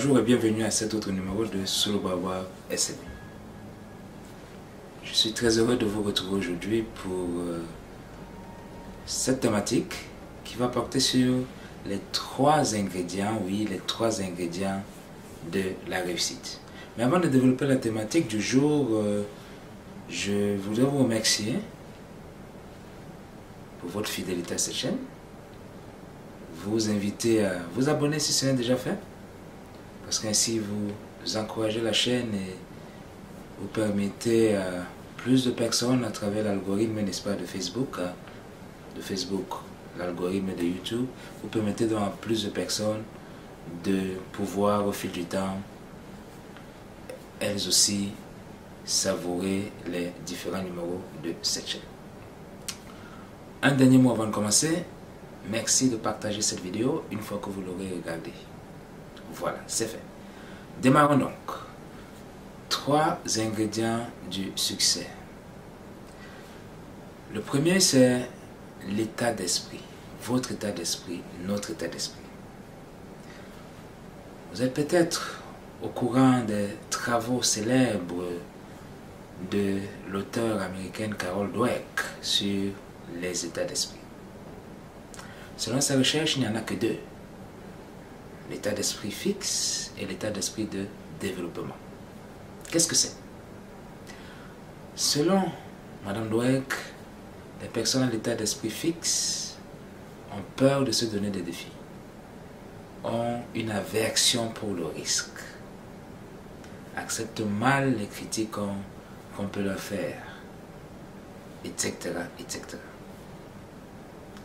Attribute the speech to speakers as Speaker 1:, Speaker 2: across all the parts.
Speaker 1: Bonjour et bienvenue à cet autre numéro de Solo Baba SME. Je suis très heureux de vous retrouver aujourd'hui pour cette thématique qui va porter sur les 3 ingrédients, oui, les 3 ingrédients de la réussite. Mais avant de développer la thématique du jour, je voudrais vous remercier pour votre fidélité à cette chaîne. Vous inviter à vous abonner si ce n'est déjà fait, parce qu'ainsi vous encouragez la chaîne et vous permettez à plus de personnes à travers l'algorithme, n'est-ce pas, de Facebook, l'algorithme de YouTube, vous permettez donc à plus de personnes de pouvoir au fil du temps, elles aussi, savourer les différents numéros de cette chaîne. Un dernier mot avant de commencer, merci de partager cette vidéo une fois que vous l'aurez regardée. Voilà, c'est fait. Démarrons donc. 3 ingrédients du succès. Le premier, c'est l'état d'esprit. Votre état d'esprit, notre état d'esprit. Vous êtes peut-être au courant des travaux célèbres de l'auteure américaine Carol Dweck sur les états d'esprit. Selon sa recherche, il n'y en a que 2. L'état d'esprit fixe et l'état d'esprit de développement. Qu'est-ce que c'est? Selon Madame Dweck, les personnes à l'état d'esprit fixe ont peur de se donner des défis, ont une aversion pour le risque, acceptent mal les critiques qu'on peut leur faire, etc., etc.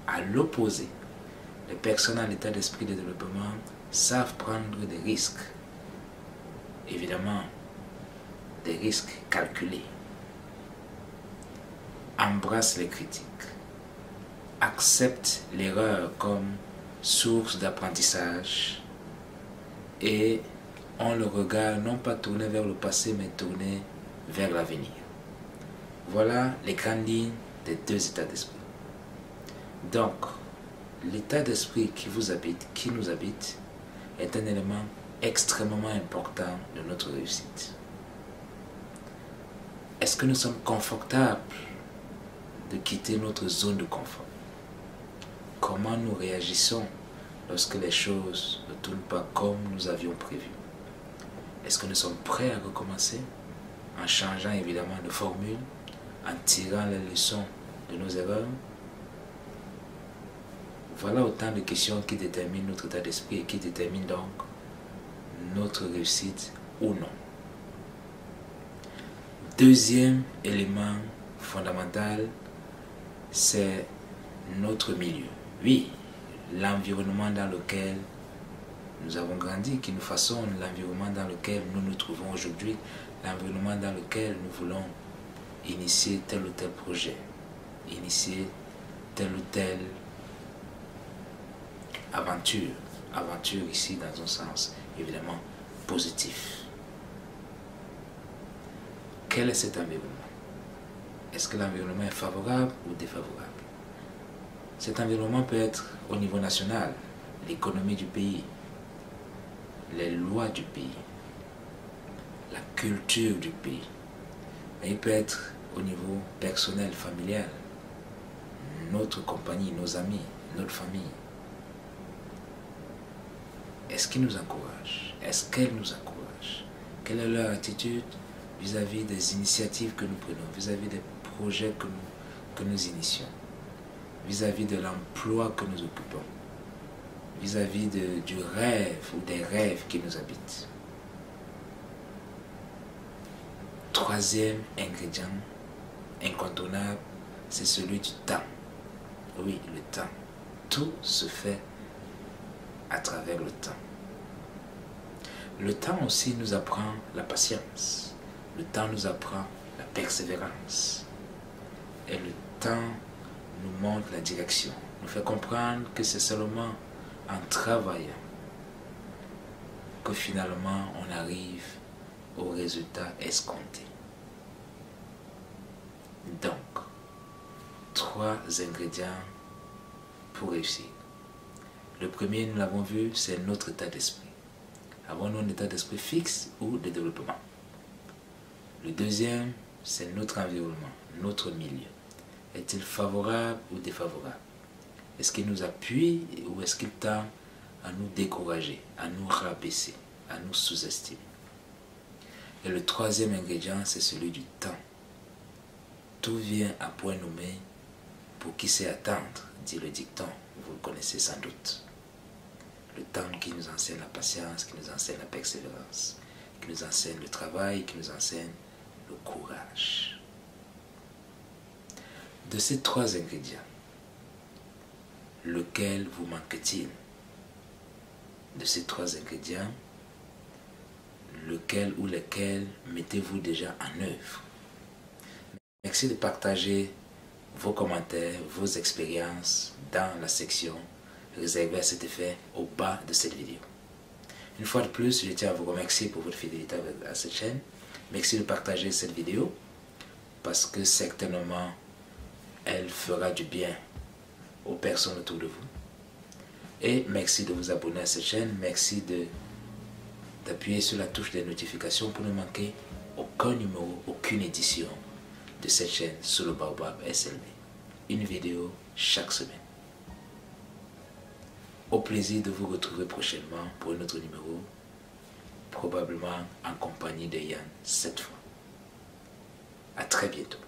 Speaker 1: À l'opposé, les personnes à l'état d'esprit de développement savent prendre des risques. Évidemment, des risques calculés. Embrassent les critiques. Acceptent l'erreur comme source d'apprentissage. Et ont le regard non pas tourné vers le passé, mais tourné vers l'avenir. Voilà les grandes lignes des 2 états d'esprit. Donc, l'état d'esprit qui vous habite, qui nous habite, est un élément extrêmement important de notre réussite. Est-ce que nous sommes confortables de quitter notre zone de confort? Comment nous réagissons lorsque les choses ne tournent pas comme nous avions prévu? Est-ce que nous sommes prêts à recommencer en changeant évidemment de formule, en tirant les leçons de nos erreurs? Voilà autant de questions qui déterminent notre état d'esprit et qui déterminent donc notre réussite ou non. Deuxième élément fondamental, c'est notre milieu. Oui, l'environnement dans lequel nous avons grandi, qui nous façonne, l'environnement dans lequel nous nous trouvons aujourd'hui, l'environnement dans lequel nous voulons initier tel ou tel projet, initier tel ou tel aventure ici dans un sens évidemment positif. Quel est cet environnement? Est-ce que l'environnement est favorable ou défavorable? Cet environnement peut être au niveau national, l'économie du pays, les lois du pays, la culture du pays. Mais il peut être au niveau personnel, familial, notre compagnie, nos amis, notre famille. Est-ce qu'ils nous encouragent? Est-ce qu'elles nous encouragent? Quelle est leur attitude vis-à-vis des initiatives que nous prenons, vis-à-vis des projets que nous initions, vis-à-vis de l'emploi que nous occupons, vis-à-vis du rêve ou des rêves qui nous habitent? 3e ingrédient incontournable, c'est celui du temps. Oui, le temps. Tout se fait à travers le temps. Le temps aussi nous apprend la patience. Le temps nous apprend la persévérance. Et le temps nous montre la direction. Nous fait comprendre que c'est seulement en travaillant que finalement on arrive au résultat escompté. Donc, 3 ingrédients pour réussir. Le premier, nous l'avons vu, c'est notre état d'esprit. Avons-nous un état d'esprit fixe ou de développement? Le deuxième, c'est notre environnement, notre milieu. Est-il favorable ou défavorable? Est-ce qu'il nous appuie ou est-ce qu'il tend à nous décourager, à nous rabaisser, à nous sous-estimer? Et le troisième ingrédient, c'est celui du temps. Tout vient à point nommé pour qui sait attendre, dit le dicton, vous le connaissez sans doute. Le temps qui nous enseigne la patience, qui nous enseigne la persévérance, qui nous enseigne le travail, qui nous enseigne le courage. De ces trois ingrédients, lequel vous manque-t-il? De ces trois ingrédients, lequel ou lesquels mettez-vous déjà en œuvre? Merci de partager vos commentaires, vos expériences dans la section réservée à cet effet au bas de cette vidéo. Une fois de plus, je tiens à vous remercier pour votre fidélité à cette chaîne. Merci de partager cette vidéo parce que certainement elle fera du bien aux personnes autour de vous. Et merci de vous abonner à cette chaîne. Merci d'appuyer sur la touche des notifications pour ne manquer aucun numéro, aucune édition de cette chaîne sur le Baobab SLB. Une vidéo chaque semaine. Au plaisir de vous retrouver prochainement pour un autre numéro, probablement en compagnie de Yann cette fois. À très bientôt.